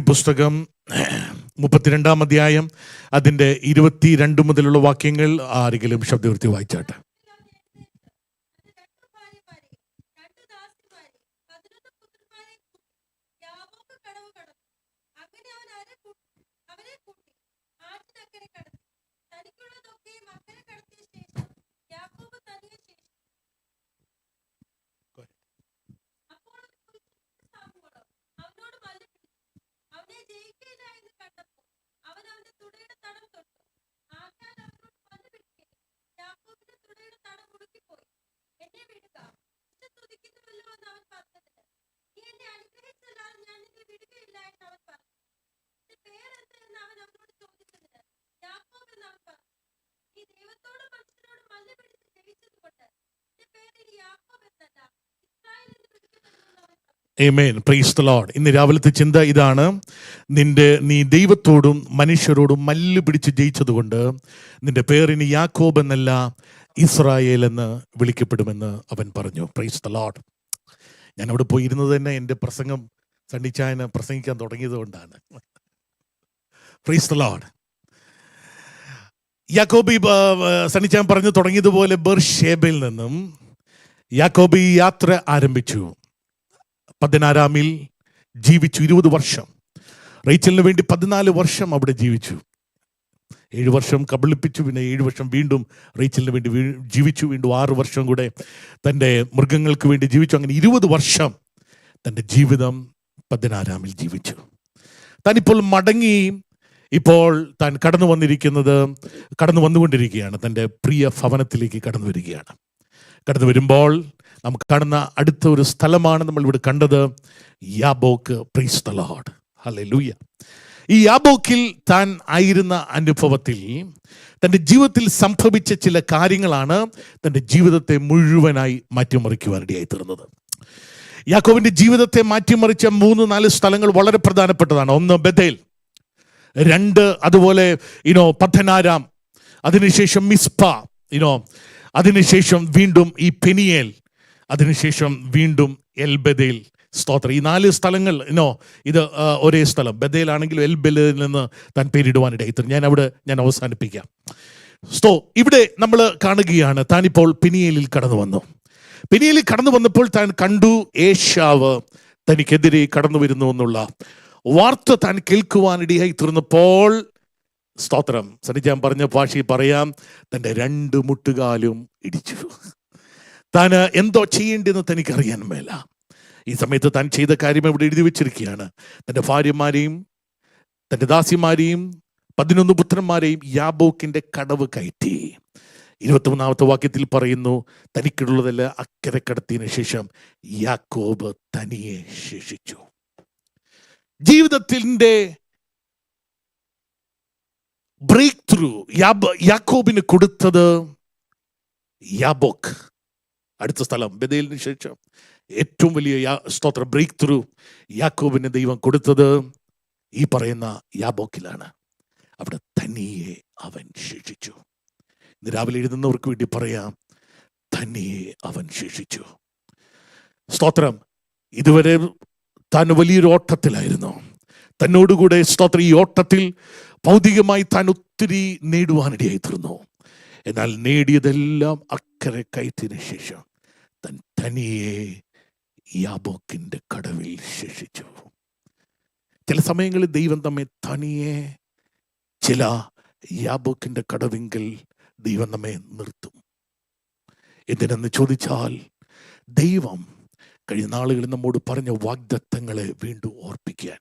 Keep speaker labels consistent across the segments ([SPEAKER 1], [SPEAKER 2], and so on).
[SPEAKER 1] പുസ്തകം 32 അധ്യായം അതിൻ്റെ 22 മുതലുള്ള വാക്യങ്ങൾ ആരെങ്കിലും ശബ്ദവൃത്തി വായിച്ചാട്ടെ. ആമേൻ. Praise the Lord. ഇന്ന് രാവിലത്തെ ചിന്ത ഇതാണ്: നീ ദൈവത്തോടും മനുഷ്യരോടും മല്ല് പിടിച്ച് ജയിച്ചതുകൊണ്ട് നിന്റെ പേരിന് യാക്കോബ് എന്നല്ല ഇസ്രായേൽ എന്ന് വിളിക്കപ്പെടുമെന്ന് അവൻ പറഞ്ഞു. Price the Lord. ഞാൻ അവിടെ പോയിരുന്നത് തന്നെ എൻ്റെ പ്രസംഗം സണ്ണിച്ചായന് പ്രസംഗിക്കാൻ തുടങ്ങിയത് കൊണ്ടാണ്. Price the Lord. യാക്കോബ് സണ്ണിച്ചായൻ പറഞ്ഞു തുടങ്ങിയതുപോലെ ബേർഷേബയിൽ നിന്നും യാക്കോബ് യാത്ര ആരംഭിച്ചു. 16 ജീവിച്ചു 20 വർഷം. റേച്ചലിന് വേണ്ടി 14 വർഷം അവിടെ ജീവിച്ചു. 7 വർഷം കബളിപ്പിച്ചു, പിന്നെ 7 വർഷം വീണ്ടും റേച്ചലിന് വേണ്ടി ജീവിച്ചു. വീണ്ടും 6 വർഷം കൂടെ തൻ്റെ മൃഗങ്ങൾക്ക് വേണ്ടി ജീവിച്ചു. അങ്ങനെ 20 വർഷം തൻ്റെ ജീവിതം 16 ജീവിച്ചു. താനിപ്പോൾ മടങ്ങി, ഇപ്പോൾ താൻ കടന്നു വന്നുകൊണ്ടിരിക്കുകയാണ്. തൻ്റെ പ്രിയ ഭവനത്തിലേക്ക് കടന്നു വരികയാണ്. കടന്നു വരുമ്പോൾ നമുക്ക് കാണുന്ന അടുത്ത ഒരു സ്ഥലമാണ് നമ്മൾ ഇവിടെ കണ്ടത്, യാബോക്ക്. Praise the Lord. ഹല്ലേലൂയ. ഈ യാബോക്കിൽ താൻ ആയിരുന്ന അനുഭവത്തിൽ തൻ്റെ ജീവിതത്തിൽ സംഭവിച്ച ചില കാര്യങ്ങളാണ് തൻ്റെ ജീവിതത്തെ മുഴുവനായി മാറ്റിമറിക്കുവാനിടയായി തീർന്നത്. യാക്കോബിൻ്റെ ജീവിതത്തെ മാറ്റിമറിച്ച 3-4 സ്ഥലങ്ങൾ വളരെ പ്രധാനപ്പെട്ടതാണ്. 1 ബഥേൽ, 2 അതുപോലെ പദ്ദനാരാം, അതിനുശേഷം മിസ്പ, അതിനുശേഷം വീണ്ടും ഈ പെനിയേൽ, അതിനുശേഷം വീണ്ടും എൽബെഥേൽ. സ്തോത്രം. ഈ 4 സ്ഥലങ്ങൾ ഇത് ഒരേ സ്ഥലം. ബഥേലാണെങ്കിലും എൽബെഥേലിൽ നിന്ന് താൻ പേരിടുവാനിടയായി. ഞാൻ അവസാനിപ്പിക്കാം. ഇവിടെ നമ്മൾ കാണുകയാണ്, താനിപ്പോൾ പെനിയേലിൽ കടന്നു വന്നു. പെനിയേലിൽ കടന്നു വന്നപ്പോൾ താൻ കണ്ടു ഏശാവ് തനിക്കെതിരെ കടന്നു വരുന്നു എന്നുള്ള വാർത്ത താൻ കേൾക്കുവാനിടയായി തീർന്നപ്പോൾ, സ്തോത്രം, സന്നിജാൻ പറഞ്ഞ ഭാഷയിൽ പറയാം, തൻ്റെ 2 മുട്ടുകാലും ഇടിച്ചു. താൻ എന്തോ ചെയ്യേണ്ടതെന്ന് തനിക്കറിയാൻ മേല. ഈ സമയത്ത് താൻ ചെയ്ത കാര്യം ഇവിടെ എഴുതി വെച്ചിരിക്കുകയാണ്. തൻ്റെ ഭാര്യമാരെയും തൻ്റെ ദാസിമാരെയും 11 പുത്രന്മാരെയും യാബോക്കിൻ്റെ കടവ് കയറ്റി. 23-ാമത്തെ വാക്യത്തിൽ പറയുന്നു, തനിക്കുള്ളതെല്ലാം അക്കരെ കടത്തിയതിനു ശേഷം യാക്കോബ് തനിയെ ശേഷിച്ചു. ജീവിതത്തിൻ്റെ ബ്രേക്ക് ത്രൂ യാക്കോബിന് കൊടുത്തത് യാബോക്ക്. അടുത്ത സ്ഥലം ബഥേലിന് ശേഷം ഏറ്റവും വലിയ ബ്രേക്ക് ത്രൂ യാക്കോബിന് ദൈവം കൊടുത്തത് ഈ പറയുന്ന യാബോക്കിലാണ്. അവിടെ തനിയെ അവൻ ശേഷിച്ചു. ഇന്ന് രാവിലെ എഴുതുന്നവർക്ക് വേണ്ടി പറയാം, തനിയെ അവൻ ശേഷിച്ചു. സ്തോത്രം. ഇതുവരെ താൻ വലിയൊരു ഓട്ടത്തിലായിരുന്നു. തന്നോടുകൂടെ സ്തോത്രം ഈ ഓട്ടത്തിൽ ഭൗതികമായി താൻ ഒത്തിരി നേടുവാനിടയായി തീർന്നു. എന്നാൽ നേടിയതെല്ലാം അക്കരെ കയറ്റിന് ശേഷം താൻ തനിയെ യാബോക്കിൻ്റെ കടവിൽ ശേഷിച്ചു. ചില സമയങ്ങളിൽ ദൈവം നമ്മെ തനിയെ ചില യാബോക്കിൻ്റെ കടവിങ്കിൽ ദൈവം നമ്മെ നിർത്തും. എന്തിനെന്ന് ചോദിച്ചാൽ, ദൈവം കഴിഞ്ഞ നാളുകളിൽ നമ്മോട് പറഞ്ഞ വാഗ്ദത്തങ്ങളെ വീണ്ടും ഓർപ്പിക്കാൻ,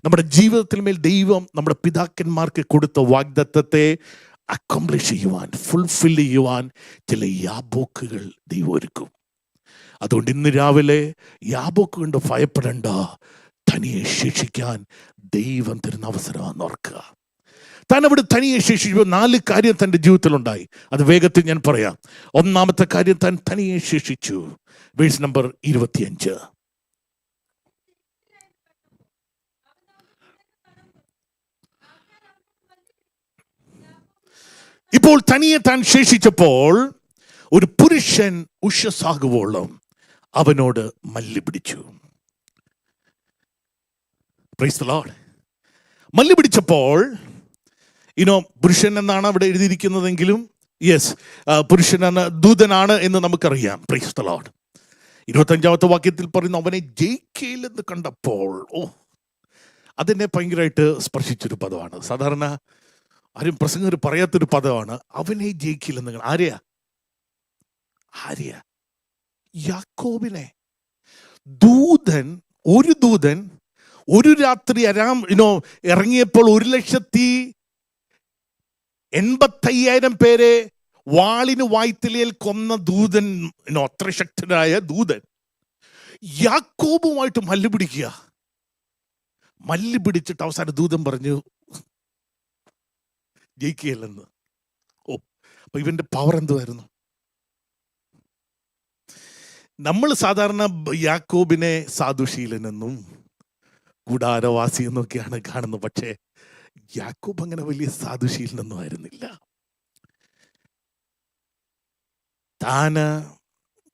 [SPEAKER 1] നമ്മുടെ ജീവിതത്തിൽ മേൽ ദൈവം നമ്മുടെ പിതാക്കന്മാർക്ക് കൊടുത്ത വാഗ്ദത്തത്തെ അക്കംപ്ലിഷ് ചെയ്യുവാൻ, ഫുൾഫിൽ ചെയ്യുവാൻ ചില യാബോക്കുകൾ ദൈവം ഒരുക്കും. അതുകൊണ്ട് ഇന്ന് രാവിലെ യാബോക്ക് കൊണ്ട് ഭയപ്പെടേണ്ട, തനിയെ ശേഷിക്കാൻ ദൈവം തരുന്ന അവസരമാണെന്ന് ഓർക്കുക. താൻ അവിടെ തനിയെ ശേഷിക്കുമ്പോൾ 4 കാര്യം തൻ്റെ ജീവിതത്തിലുണ്ടായി. അത് വേഗത്തിൽ ഞാൻ പറയാം. 1-ാമത്തെ കാര്യം, താൻ തനിയെ ശേഷിച്ചു. Verse number 25. ഇപ്പോൾ തനിയെ താൻ ശേഷിച്ചപ്പോൾ ഒരു പുരുഷൻ ഉഷസാകുവോളം അവനോട് മല്ല് പിടിച്ചു. Price the Lord. മല്ല് പിടിച്ചപ്പോൾ പുരുഷൻ എന്നാണ് അവിടെ എഴുതിയിരിക്കുന്നതെങ്കിലും യെസ്, പുരുഷനാണ്, ദൂതനാണ് എന്ന് നമുക്കറിയാം. Price the Lord. 25ാമത്തെ വാക്യത്തിൽ പറയുന്നു, അവനെ ജയിക്കയില്ലെന്ന് കണ്ടപ്പോൾ. അതെന്നെ ഭയങ്കരമായിട്ട് സ്പർശിച്ചൊരു പദമാണ്. സാധാരണ ആരും പ്രസംഗർ പറയാത്തൊരു പദമാണ് അവനെ ജയിക്കില്ലെന്ന്. ആരെയാ? യാക്കോബിനെ. ഒരു ദൂതൻ ഒരു രാത്രി ഇറങ്ങിയപ്പോൾ 1,85,000 പേരെ വാളിന് വായ്ത്തലയിൽ കൊന്ന ദൂതൻ, അത്ര ശക്തനായ ദൂതൻ യാക്കോബുമായിട്ട് മല്ല് പിടിക്കുക. മല്ല് പിടിച്ചിട്ട് അവസാനം ദൂതൻ പറഞ്ഞു ജയിക്കുകയല്ലെന്ന്. അപ്പൊ ഇവന്റെ പവർ എന്തുവായിരുന്നു? നമ്മൾ സാധാരണ യാക്കോബിനെ സാധുശീലനെന്നും കൂടാരവാസി എന്നൊക്കെയാണ് കാണുന്നത്. പക്ഷേ യാക്കോബ് അങ്ങനെ വലിയ സാധുശീലനൊന്നും ആയിരുന്നില്ല.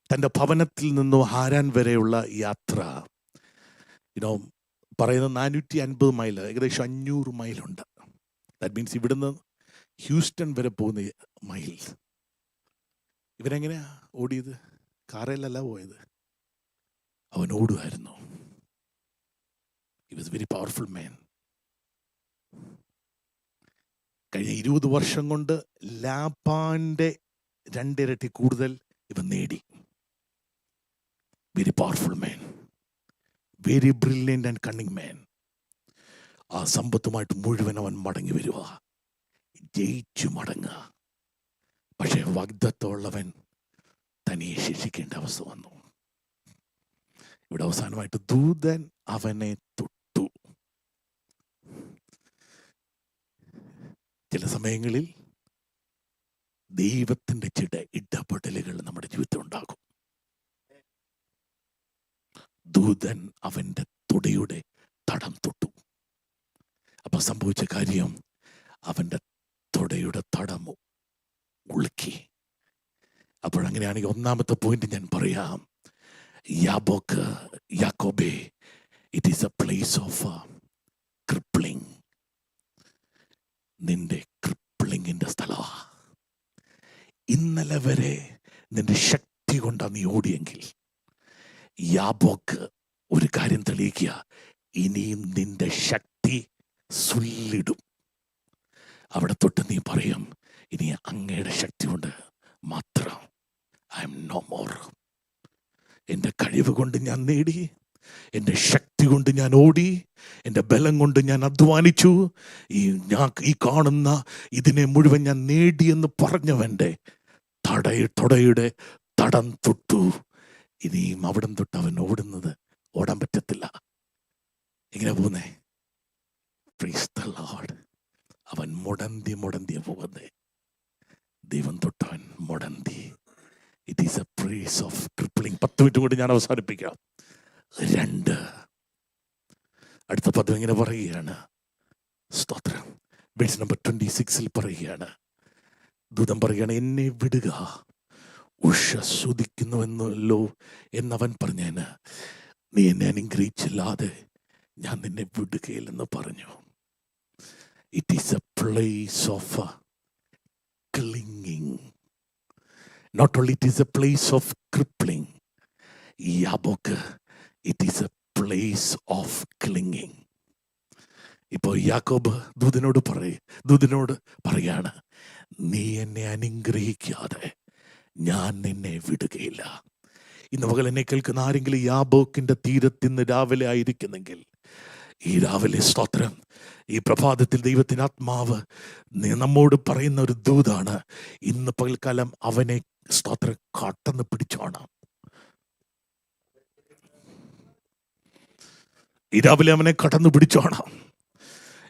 [SPEAKER 1] തൻ്റെ ഭവനത്തിൽ നിന്നും ഹാരാൻ വരെയുള്ള യാത്ര പറയുന്നത് 450 മൈൽ, ഏകദേശം 500 മൈലുണ്ട്. ദാറ്റ് മീൻസ് ഇവിടുന്ന് ഹ്യൂസ്റ്റൺ വരെ പോകുന്ന മൈൽ. ഇവരെങ്ങനെയാ ഓടിയത്? കാറിലല്ല പോയത്, അവൻ ഓടുമായിരുന്നു. He was very powerful man. കഴിഞ്ഞ 20 വർഷം കൊണ്ട് ലാബാന്റെ 2 ഇരട്ടി കൂടുതൽ ഇവൻ നേടി. Very powerful man, very brilliant and cunning man. ആ സമ്പത്തുമായിട്ട് മുഴുവൻ അവൻ മടങ്ങി വരിക, ജയിച്ചു മടങ്ങുക. പക്ഷെ വാഗ്ദത്തമുള്ളവൻ തനിയെ ശിക്ഷിക്കേണ്ട അവസ്ഥ വന്നു. ഇവിടെ അവസാനമായിട്ട് ദൂതൻ അവനെ തൊട്ടു. ചില സമയങ്ങളിൽ ദൈവത്തിന്റെ ചില ഇടപെടലുകൾ നമ്മുടെ ജീവിതത്തിൽ ഉണ്ടാകും. ദൂതൻ അവന്റെ തുടയുടെ തടം തൊട്ടു. അപ്പൊ സംഭവിച്ച കാര്യം, അവന്റെ തുടയുടെ തടം ഉളുക്കി. അപ്പോഴങ്ങനെയാണെങ്കിൽ ഒന്നാമത്തെ പോയിന്റ് ഞാൻ പറയാം. യാക്കോബേ, it is a place of crippling. നിന്റെ ക്രിപ്ലിങ്ങിന്റെ സ്ഥലമാ. ഇന്നലെ വരെ നിന്റെ ശക്തി കൊണ്ടാണ് നീ ഓടിയെങ്കിൽ, യാബോക്ക് ഒരു കാര്യം തെളിയിക്കുക, ഇനിയും നിന്റെ ശക്തി സുല്ലിടും. അവിടെ തൊട്ട് നീ പറയും, ഇനി അങ്ങയുടെ ശക്തി കൊണ്ട് മാത്രം. I am no more. എൻ്റെ കഴിവ് കൊണ്ട് ഞാൻ നേടി, എൻ്റെ ശക്തി കൊണ്ട് ഞാൻ ഓടി, എൻ്റെ ബലം കൊണ്ട് ഞാൻ അധ്വാനിച്ചു, ഈ കാണുന്ന ഇതിനെ മുഴുവൻ ഞാൻ നേടിയെന്ന് പറഞ്ഞവൻ്റെ തുടയുടെ തടം തൊട്ടു. ഇനിയും അവിടം തൊട്ട് അവൻ ഓടാൻ പറ്റത്തില്ല. എങ്ങനെ പോകുന്നേ? Praise the Lord. അവൻ മുടന്തിയ പോകുന്നേ. ദൈവം തൊട്ടവൻ മുടന്തി. It is a place of crippling. 10 minute കൊണ്ട് ഞാൻ അവസാനിപ്പിക്കാം. 2 അടുത്ത പദം ഇങ്ങനെ പറയുകയാണ്. സ്തോത്രം. വേഴ്സ് നമ്പർ 26 പറയുകയാണ്, ദൂതൻ പറയുകയാണ്, എന്നെ വിടുക, ഉഷസ്സുദിക്കുന്നുവെന്നല്ലോ എന്നവൻ പറഞ്ഞേന്. നീ എന്നെ അനുഗ്രഹിച്ചില്ലാതെ ഞാൻ നിന്നെ വിടുകയില്ലെന്ന് പറഞ്ഞു. It is a place of clinging. Not only it is a place of crippling, യാബോക്ക്, it is a place of clinging. ഇപ്പോൾ യാക്കോബ് ദൂതനോട് പറയാണ്, നീ എന്നെ അനുഗ്രഹിക്കാതെ ഞാൻ നിന്നെ വിടുകയില്ല. ഇന്ന് പകൽ എന്നെ കേൾക്കുന്ന ആരെങ്കിലും യാബോക്കിന്റെ തീരത്തിന്ന് രാവിലെ ആയിരിക്കുന്നെങ്കിൽ, ഈ രാവിലെ സ്തോത്രം, ഈ പ്രഭാതത്തിൽ ദൈവത്തിൻ്റെ ആത്മാവ് നമ്മോട് പറയുന്ന ഒരു ദൂതാണ്. ഇന്ന് പകൽക്കാലം അവനെ സ്തോത്രം കാട്ടെന്ന് പിടിച്ചോണം. ഈ രാവിലെ അവനെ കടന്നു പിടിച്ചോണം.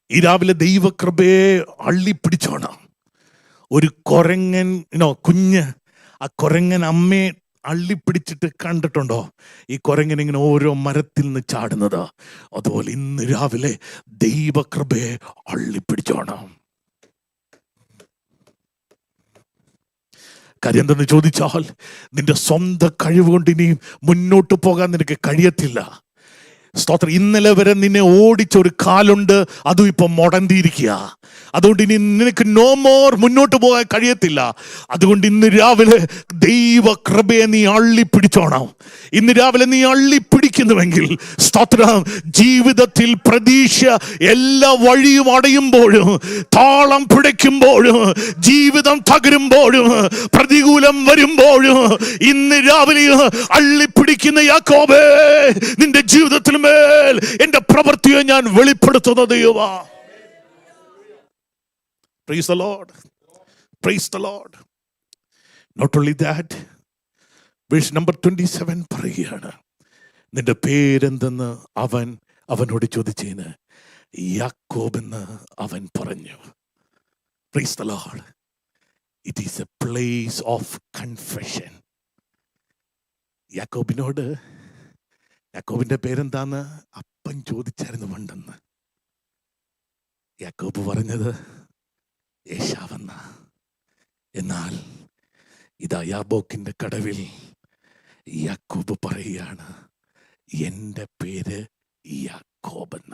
[SPEAKER 1] ഈ രാവിലെ ദൈവകൃപയെ അള്ളിപ്പിടിച്ചോണം. ഒരു കുരങ്ങൻ കുഞ്ഞ്, ആ കുരങ്ങൻ അമ്മയെ അള്ളിപ്പിടിച്ചിട്ട് കണ്ടിട്ടുണ്ടോ? ഈ കുരങ്ങൻ ഇങ്ങനെ ഓരോ മരത്തിൽ നിന്ന് ചാടുന്നത്. അതുപോലെ ഇന്ന് രാവിലെ ദൈവകൃപയെ അള്ളിപ്പിടിച്ചോണം. കാര്യം എന്തെന്ന് ചോദിച്ചാൽ, നിന്റെ സ്വന്തം കഴിവ് കൊണ്ട് ഇനിയും മുന്നോട്ട് പോകാൻ നിനക്ക് കഴിയത്തില്ല. സ്തോത്രം. ഇന്നലെ വരെ നിന്നെ ഓടിച്ച ഒരു കാലുണ്ട്, അതും ഇപ്പൊ മുടന്തിയിരിക്കുക. അതുകൊണ്ട് ഇനി നിനക്ക് നോ മോർ മുന്നോട്ട് പോകാൻ കഴിയത്തില്ല. അതുകൊണ്ട് ഇന്ന് രാവിലെ ദൈവ കൃപയെ നീ അള്ളിപ്പിടിച്ചോണം. ഇന്ന് രാവിലെ നീ അള്ളിപ്പിടിക്കുന്നുവെങ്കിൽ സ്തോത്രം, ജീവിതത്തിൽ പ്രതീക്ഷ എല്ലാ വഴിയും അടയുമ്പോഴും, താളം പിടയ്ക്കുമ്പോഴും, ജീവിതം തകരുമ്പോഴും, പ്രതികൂലം വരുമ്പോഴും, ഇന്ന് രാവിലെ അള്ളിപ്പിടിക്കുന്ന യാക്കോബേ, നിന്റെ ജീവിതത്തിൽ മേൽ എന്റെ പ്രവൃത്തിയെ ഞാൻ വെളിപ്പെടുത്തുന്ന ദൈവമാ. Praise the Lord. Praise the Lord. Not only that, verse number 27 പറയുകയാണ്, നിന്റെ പേരെന്തെന്ന് അവനോട് ചോദിച്ചതിന് യാക്കോബ് എന്ന് അവൻ പറഞ്ഞു. Praise the Lord. It is a place of confession. യാക്കോബിന്റെ പേരെന്താന്ന് അപ്പൻ ചോദിച്ചായിരുന്നു പണ്ടെന്ന്. യാക്കോബ് പറഞ്ഞത് ഏശാവെന്ന. എന്നാൽ ഇതാ യാബോക്കിന്റെ കടവിൽ യാക്കോബ് പറയുകയാണ്, എന്റെ പേര് യാക്കോബെന്ന.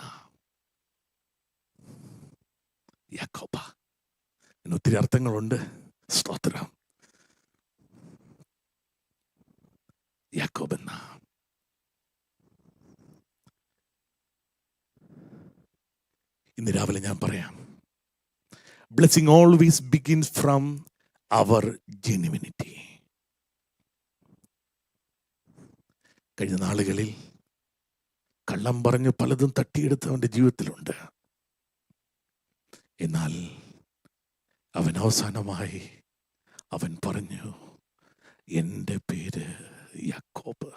[SPEAKER 1] യാക്കോബ ഒത്തിരി അർത്ഥങ്ങളുണ്ട്. സ്തോത്രം. യാക്കോബെന്ന. ഇന്ന് രാവിലെ ഞാൻ പറയാം, blessing always begins from our genuinity. കഴിഞ്ഞ നാളുകളിൽ കള്ളം പറഞ്ഞു പലതും തട്ടിയെടുത്തവന്റെ ജീവിതത്തിലുണ്ട്. എന്നാൽ അവൻ അവസാനമായി അവൻ പറഞ്ഞു, എൻ്റെ പേര് യാക്കോബ്.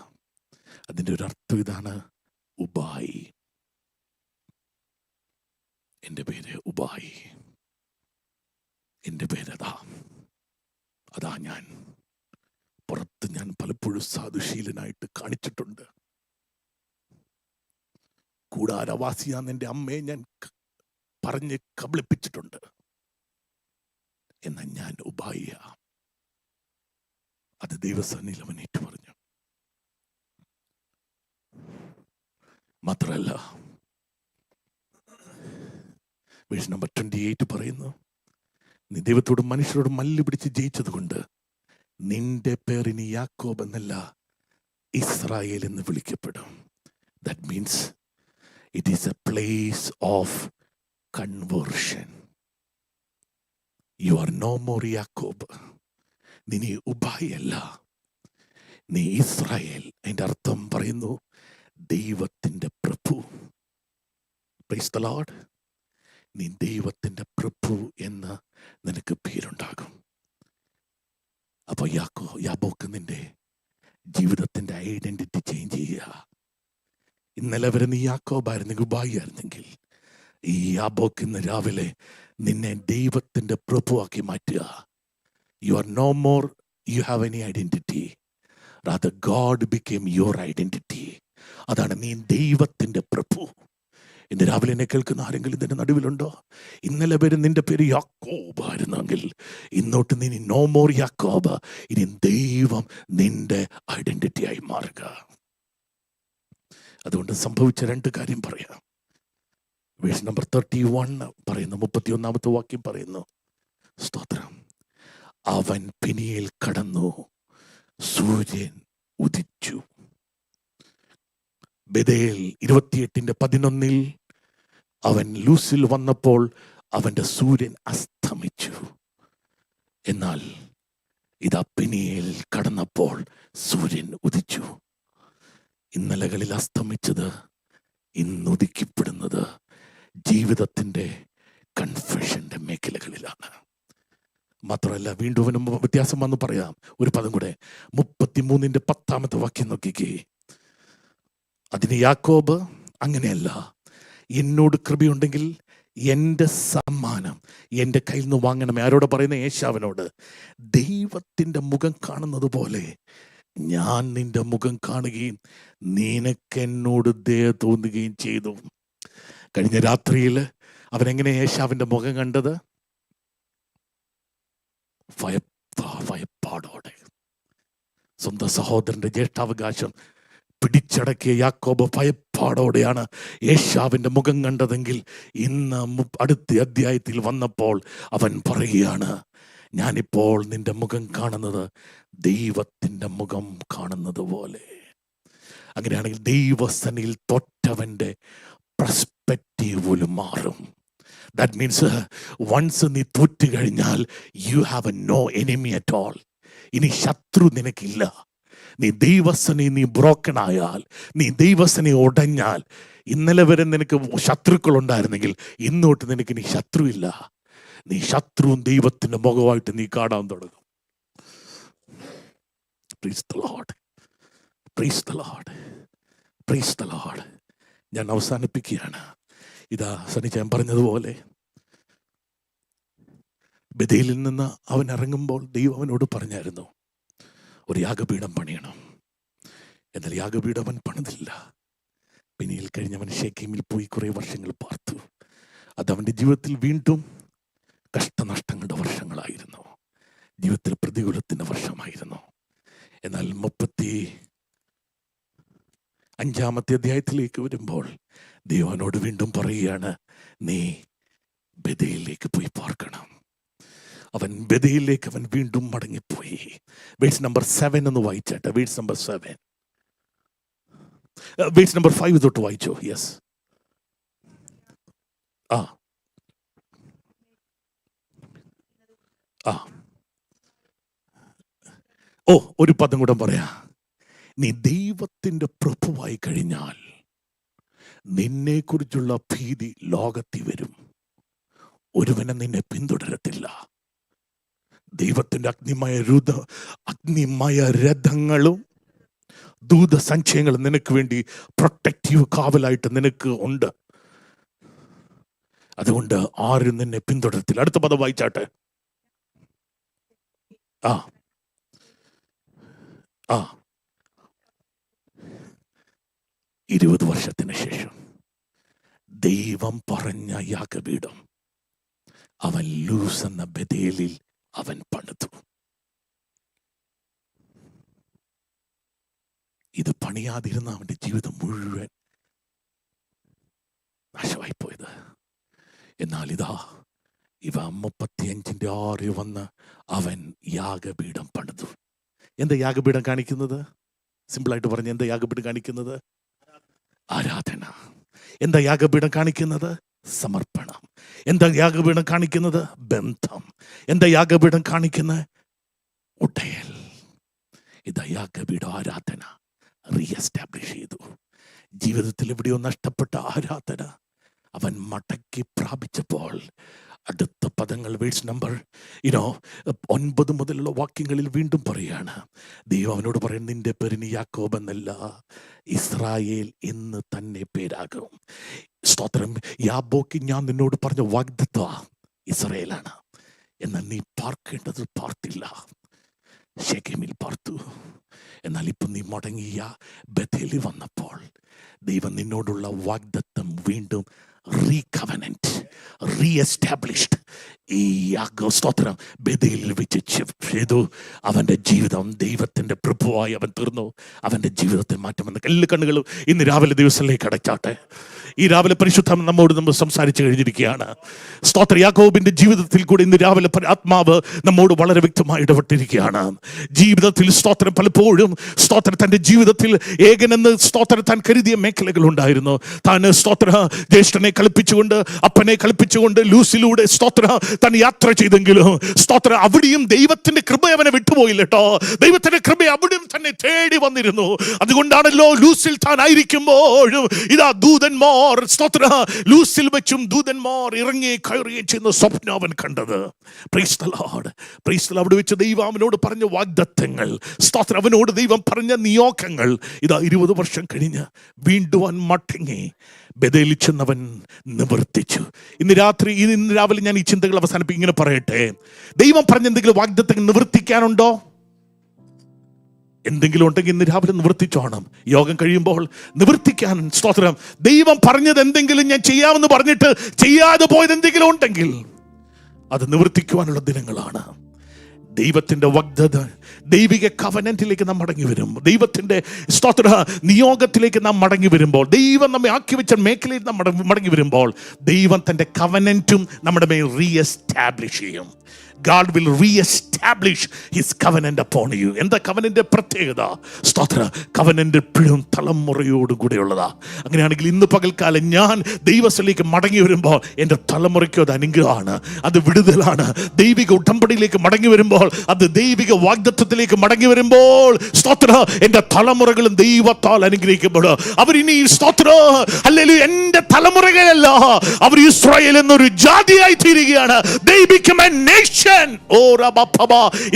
[SPEAKER 1] അതിൻ്റെ ഒരു അർത്ഥം ഇതാണ്, ഉബായി. എൻ്റെ പേര് ഉബായി. എൻ്റെ പേരതാ. അതാ ഞാൻ. പുറത്ത് ഞാൻ പലപ്പോഴും സാധുശീലനായിട്ട് കാണിച്ചിട്ടുണ്ട്. കൂടാരവാസിയാന്ന് എൻ്റെ അമ്മയെ ഞാൻ പറഞ്ഞ് കബളിപ്പിച്ചിട്ടുണ്ട്. എന്നാൽ ഞാൻ ഉബായിയ. അത് ദൈവസന്നിധിയിൽ അവൻ ഏറ്റു പറഞ്ഞു. മാത്രമല്ല, വേഴ്സ് നമ്പർ 28 പറയുന്നു, നീ ദൈവത്തോടും മനുഷ്യരോടും മല്ല് പിടിച്ച് ജയിച്ചത് കൊണ്ട് നിന്റെ പേർ ഇനി യാക്കോബ് എന്നല്ല ഇസ്രായേൽ എന്ന് വിളിക്കപ്പെടും. That means it is a place of conversion. You are no more യാക്കോബ്. നീ ഉബായി അല്ല, നീ ഇസ്രായേൽ. അതിൻ്റെ അർത്ഥം പറയുന്നു, ദൈവത്തിൻ്റെ പ്രഭു. Price the Lord. നീ ദൈവത്തിൻ്റെ പ്രഭു എന്ന് നിനക്ക് പേരുണ്ടാകും. അപ്പോൾ യാബോക്ക് നിന്റെ ജീവിതത്തിൻ്റെ ഐഡന്റിറ്റി ചേഞ്ച് ചെയ്യുക. ഇന്നലെ വരെ നീ യാക്കോബായിരുന്നെങ്കിൽ, ഉബായി ആയിരുന്നെങ്കിൽ, ഈ യാബോക്ക് ഇന്ന് രാവിലെ നിന്നെ ദൈവത്തിൻ്റെ പ്രഭുവാക്കി മാറ്റുക. You are no more you have any identity. Rather God became your identity. അതാണ് നീ ദൈവത്തിൻ്റെ പ്രഭു. ഇന്ന് രാവിലെ എന്നെ കേൾക്കുന്ന ആരെങ്കിലും ഇതിന്റെ നടുവിലുണ്ടോ? ഇന്നലെ വരെ നിന്റെ പേര് യാക്കോബ് ആയിരുന്നെങ്കിൽ ഇന്നോട്ട് നീ നോ മോർ യാക്കോബ്. ഇനി ദൈവം നിന്റെ ഐഡന്റിറ്റി ആയി മാറുക. അതുകൊണ്ട് സംഭവിച്ച 2 കാര്യം പറയാം. വേഴ്സ് നമ്പർ 31 പറയുന്നു, 31ാമത്തെ വാക്യം പറയുന്നു, സ്തോത്രം, അവൻ പെനിയേൽ കടന്നു, സൂര്യൻ ഉദിച്ചു. ബെഥേൽ 28:11 അവൻ ലൂസിൽ വന്നപ്പോൾ അവന്റെ സൂര്യൻ അസ്തമിച്ചു. എന്നാൽ ഇതാ പെനിയേൽ കടന്നപ്പോൾ സൂര്യൻ ഉദിച്ചു. ഇന്നലകളിൽ അസ്തമിച്ചത് ഇന്നുദിക്കപ്പെടുന്നത് ജീവിതത്തിന്റെ കൺഫെഷന്റെ മേഖലകളിലാണ്. മാത്രമല്ല, വീണ്ടും അവന് വ്യത്യാസം വന്ന് പറയാം. ഒരു പദം കൂടെ, 33:10 വാക്യം നോക്കിക്കേ. അതിന് യാക്കോബ്, അങ്ങനെയല്ല, എന്നോട് കൃപയുണ്ടെങ്കിൽ എൻ്റെ സമ്മാനം എൻ്റെ കയ്യിൽ നിന്ന് വാങ്ങണമേ. ആരോട് പറയുന്ന? ഏശാവിനോട്. ദൈവത്തിൻ്റെ മുഖം കാണുന്നത് പോലെ ഞാൻ നിന്റെ മുഖം കാണുകയും നിനക്കെന്നോട് ദയ തോന്നുകയും ചെയ്തു. കഴിഞ്ഞ രാത്രിയിൽ അവനെങ്ങനെ ഏശാവിൻ്റെ മുഖം കണ്ടത്? ഭയപ്പാടോടെ. സ്വന്തം സഹോദരന്റെ ജ്യേഷ്ഠാവകാശം പിടിച്ചടക്കിയ യാക്കോബ് ഭയപ്പാടോടെയാണ് ഏശാവിൻ്റെ മുഖം കണ്ടതെങ്കിൽ ഇന്ന് അടുത്ത അധ്യായത്തിൽ വന്നപ്പോൾ അവൻ പറയുകയാണ്, ഞാനിപ്പോൾ നിന്റെ മുഖം കാണുന്നത് ദൈവത്തിൻ്റെ മുഖം കാണുന്നത് പോലെ. അങ്ങനെയാണെങ്കിൽ ദൈവസന്നിധിയിൽ തൊറ്റവൻ്റെ പെർസ്പെക്റ്റീവ് പോലും മാറും. ദാറ്റ് മീൻസ് വൺസ് നീ തോറ്റു കഴിഞ്ഞാൽ you have no enemy at all. ഇനി ശത്രു നിനക്കില്ല. നീ ദൈവസനി നീ ബ്രോക്കൺ ആയാൽ, നീ ദൈവസനി ഉടഞ്ഞാൽ, ഇന്നലെ വരെ നിനക്ക് ശത്രുക്കൾ ഉണ്ടായിരുന്നെങ്കിൽ ഇന്നോട്ട് നിനക്ക് ഇനി ശത്രുവില്ല. നീ ശത്രുവും ദൈവത്തിൻ്റെ മുഖമായിട്ട് നീ കാണാൻ തുടങ്ങും. Praise the Lord. Praise the Lord. Praise the Lord. ഞാൻ അവസാനിപ്പിക്കുകയാണ്. ഇതാ സനിച്ചാൻ പറഞ്ഞതുപോലെ ബഥേലിൽ നിന്ന് അവൻ ഇറങ്ങുമ്പോൾ ദൈവം അവനോട് പറഞ്ഞായിരുന്നു, ഒരു യാഗപീഠം പണിയണം. എന്നാൽ യാഗപീഠം അവൻ പണിതില്ല. പിന്നീൽ കഴിഞ്ഞവൻ ശേഖേമിൽ പോയി കുറേ വർഷങ്ങൾ പാർത്തു. അതവൻ്റെ ജീവിതത്തിൽ വീണ്ടും കഷ്ടനഷ്ടങ്ങളുടെ വർഷങ്ങളായിരുന്നു. ജീവിതത്തിൽ പ്രതികൂലത്തിൻ്റെ വർഷമായിരുന്നു. എന്നാൽ 35 അധ്യായത്തിലേക്ക് വരുമ്പോൾ ദൈവനോട് വീണ്ടും പറയുകയാണ്, നീ ബഥേലിലേക്ക് പോയി പാർക്കണം. അവൻ ബഥേലിലേക്ക് അവൻ വീണ്ടും മടങ്ങിപ്പോയി. വേഴ്സ് നമ്പർ 7 എന്ന് വായിച്ചാട്ടെ. വേഴ്സ് നമ്പർ 7, വേഴ്സ് നമ്പർ 5 തൊട്ട് വായിച്ചോ. യെസ്. ഒരു പദം കൂടെ പറയാ. നീ ദൈവത്തിൻ്റെ പ്രഭുവായി കഴിഞ്ഞാൽ നിന്നെ കുറിച്ചുള്ള ഭീതി ലോകത്തിൽ വരും. ഒരുവനെ നിന്നെ പിന്തുടരത്തില്ല. ദൈവത്തിൻ്റെ അഗ്നിമയ രഥങ്ങളും ദൂതസഞ്ചയങ്ങളും നിനക്ക് വേണ്ടി പ്രൊട്ടക്റ്റീവ് കാവലായിട്ട് നിനക്ക് ഉണ്ട്. അതുകൊണ്ട് ആരും നിന്നെ പിന്തുടരത്തില്ല. അടുത്ത പദം വായിച്ചാട്ടെ. 20 വർഷത്തിന് ശേഷം ദൈവം പറഞ്ഞ യാഗപീഠം അവൻ ലൂസ് എന്ന ബഥേലിൽ അവൻ പണിതു. ഇത് പണിയാതിരുന്ന അവന്റെ ജീവിതം മുഴുവൻ നാശമായി പോയത്. എന്നാൽ ഇതാ ഇവ 35:6 വന്ന് അവൻ യാഗപീഠം പണിതു. എന്താ യാഗപീഠം കാണിക്കുന്നത്? സിമ്പിളായിട്ട് പറഞ്ഞ്, എന്താ യാഗപീഠം കാണിക്കുന്നത്? ആരാധന. എന്താ യാഗപീഠം കാണിക്കുന്നത്? സമർപ്പണം. എന്താ യാഗപീഠം കാണിക്കുന്നത്? ബന്ധം. എന്താ യാഗപീഠം കാണിക്കുന്നത്? ഉടയൽ. ഇതാ യാഗപീഠം ആരാധന റീഎസ്റ്റാബ്ലിഷ് ചെയ്തു. ജീവിതത്തിൽ എവിടെയോ നഷ്ടപ്പെട്ട ആരാധന അവൻ മടക്കി പ്രാപിച്ചപ്പോൾ അടുത്ത പദങ്ങൾ വേഴ്സ് നമ്പർ 9 മുതലുള്ള വാക്യങ്ങളിൽ വീണ്ടും പറയാണ്. ദൈവം അവനോട് പറയും, നിന്റെ പേരിന് യാക്കോബ് എന്നല്ല ഇസ്രായേൽ എന്ന് തന്നെ പേരാകും. സ്തോത്രം. യാബോക്ക് ഞാൻ നിന്നോട് പറഞ്ഞ വാഗ്ദത്ത ഇസ്രായേലാണ്. എന്നാൽ നീ പാർക്കേണ്ടത് പാർത്തില്ല. ശെഖേമിൽ പാർത്തു. എന്നാൽ ഇപ്പം നീ മടങ്ങിയ ബഥേലിൽ വന്നപ്പോൾ ദൈവം നിന്നോടുള്ള വാഗ്ദത്തം വീണ്ടും റീകവനന്റ് റീഎസ്റ്റാബ്ലിഷ്ഡ്. ഈ സ്തോത്രം ബഥേലിൽ വെച്ച് ചെയ്തു. അവൻ്റെ ജീവിതം ദൈവത്തിൻ്റെ പ്രഭുവായി അവൻ തീർന്നു. അവൻ്റെ ജീവിതത്തിൽ മാറ്റം വന്നു. എല്ലാ കണ്ണുകളും ഇന്ന് രാവിലെ ദിവസത്തിലേക്ക് അടച്ചാട്ടെ. ഈ രാവിലെ പരിശുദ്ധം നമ്മോട് നമ്മൾ സംസാരിച്ചു കഴിഞ്ഞിരിക്കുകയാണ്. സ്തോത്ര. യാക്കോബിന്റെ ജീവിതത്തിൽ കൂടി ഇന്ന് രാവിലെ ആത്മാവ് നമ്മോട് വളരെ വ്യക്തമായി ഇടപെട്ടിരിക്കുകയാണ്. ജീവിതത്തിൽ സ്തോത്രം പലപ്പോഴും സ്തോത്രം തൻ്റെ ജീവിതത്തിൽ ഏകനെന്ന് സ്തോത്രം താൻ കരുതിയ മേഖലകൾ ഉണ്ടായിരുന്നു. താൻ സ്തോത്ര ജ്യേഷ്ഠനെ കളിപ്പിച്ചുകൊണ്ട് അപ്പനെ കളിപ്പിച്ചുകൊണ്ട് ലൂസിലൂടെ സ്തോത്ര താൻ യാത്ര ചെയ്തെങ്കിലും സ്തോത്ര അവിടെയും ദൈവത്തിന്റെ കൃപ അവനെ വിട്ടുപോയില്ല കേട്ടോ. ദൈവത്തിന്റെ കൃപ അവിടെയും തന്നെ തേടി വന്നിരുന്നു. അതുകൊണ്ടാണല്ലോ ലൂസിൽ താൻ ആയിരിക്കുമ്പോഴും ഇതാ ദൂതന്മാർ സ്തോത്ര ലൂസിൽ വെച്ചും ദൂതന്മാർ ഇറങ്ങി കയറുകയും ചെയ്യുന്ന സ്വപ്നം അവൻ കണ്ടത്. Price the Lord. Price the Lord. അവിടെ വെച്ച് ദൈവം അവനോട് പറഞ്ഞ വാഗ്ദത്തങ്ങൾ, സ്തോത്ര അവനോട് ദൈവം പറഞ്ഞ നിയോഗങ്ങൾ ഇതാ 20 വർഷം കഴിഞ്ഞ് വീണ്ടും അവൻ മടങ്ങി ബഥേലിൽ ചെന്നവൻ നിവർത്തിച്ചു. ഇന്ന് രാവിലെ ഞാൻ ഈ ചിന്തകൾ അവസാനിപ്പിക്കും. ഇങ്ങനെ പറയട്ടെ, ദൈവം പറഞ്ഞ എന്തെങ്കിലും വാഗ്ദത്തങ്ങൾ നിവർത്തിക്കാനുണ്ടോ? എന്തെങ്കിലും ഉണ്ടെങ്കിൽ ഇന്ന് രാവിലെ നിവർത്തിച്ചോണം. യോഗം കഴിയുമ്പോൾ നിവർത്തിക്കാൻ സ്തോത്രം. ദൈവം പറഞ്ഞത് എന്തെങ്കിലും ഞാൻ ചെയ്യാമെന്ന് പറഞ്ഞിട്ട് ചെയ്യാതെ പോയത് എന്തെങ്കിലും ഉണ്ടെങ്കിൽ അത് നിവർത്തിക്കുവാനുള്ള ദിനങ്ങളാണ്. ദൈവത്തിന്റെ വാഗ്ദത്ത, ദൈവിക കവനന്റിലേക്ക് നാം മടങ്ങി വരും. ദൈവത്തിന്റെ സ്തോത്ര നിയോഗത്തിലേക്ക് നാം മടങ്ങി വരുമ്പോൾ, ദൈവം നമ്മെ ആക്കി വെച്ച മേഖലയിൽ നാം മടങ്ങി വരുമ്പോൾ, ദൈവം തന്റെ കവനന്റും നമ്മുടെ മേൽ റീഎസ്റ്റാബ്ലിഷ് ചെയ്യും. God will re-establish his covenant upon you. എന്താ കവനന്റെ പ്രത്യേകത? സ്തോത്ര, കവനന്റ് എപ്പോഴും തലമുറയോട് കൂടെയുള്ളതാ. അങ്ങനെയാണെങ്കിൽ ഇന്ന് പകൽക്കാലം ഞാൻ ദൈവസ്ഥലേക്ക് മടങ്ങി വരുമ്പോൾ എൻ്റെ തലമുറയ്ക്ക് അത് അനുഗ്രഹമാണ്, അത് വിടുതലാണ്. ദൈവിക ഉടമ്പടിയിലേക്ക് മടങ്ങി വരുമ്പോൾ, അത് ദൈവിക വാഗ്ദത്തത്തിലേക്ക് മടങ്ങി വരുമ്പോൾ, സ്തോത്ര, എൻ്റെ തലമുറകളും ദൈവത്താൽ അനുഗ്രഹിക്കപ്പെടും. അവരിനി സ്തോത്ര ഹല്ലേലൂയ എൻ്റെ തലമുറകളല്ല, അവർ ഇസ്രായേൽ എന്നൊരു ജാതിയായി തീരുകയാണ്. They become a nation.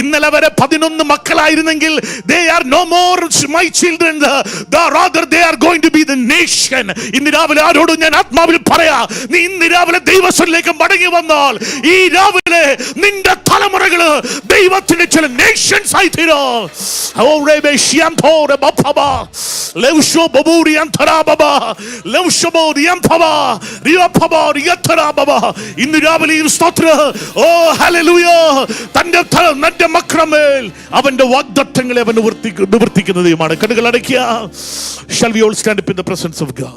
[SPEAKER 1] ഇന്നലെ വരെ 11 മക്കളായിരുന്നെങ്കിൽ they are no more my children, rather they are going to be the nation. ഇന്ന് രാവിലെ ആരോടും ഞാൻ ആത്മാവിൽ പറയാ, നീ ഇന്ന് രാവിലെ ദൈവത്തിലേക്ക് മടങ്ങി വന്നാൽ ഈ രാവിലെ നിന്റെ തലമുറകള് ദൈവത്തിന്റെ ചില നേഷൻസ് ആയി തീരും. ഇന്ന് രാവിലെ തന്റെ മക്രമേൽ അവന്റെ വാഗ്ദത്തങ്ങളെ അവൻ നിവർത്തിക്കുന്നതുമാണ്. കണ്ണുകൾ അടയ്ക്കുക. Shall we all stand up in the presence of God?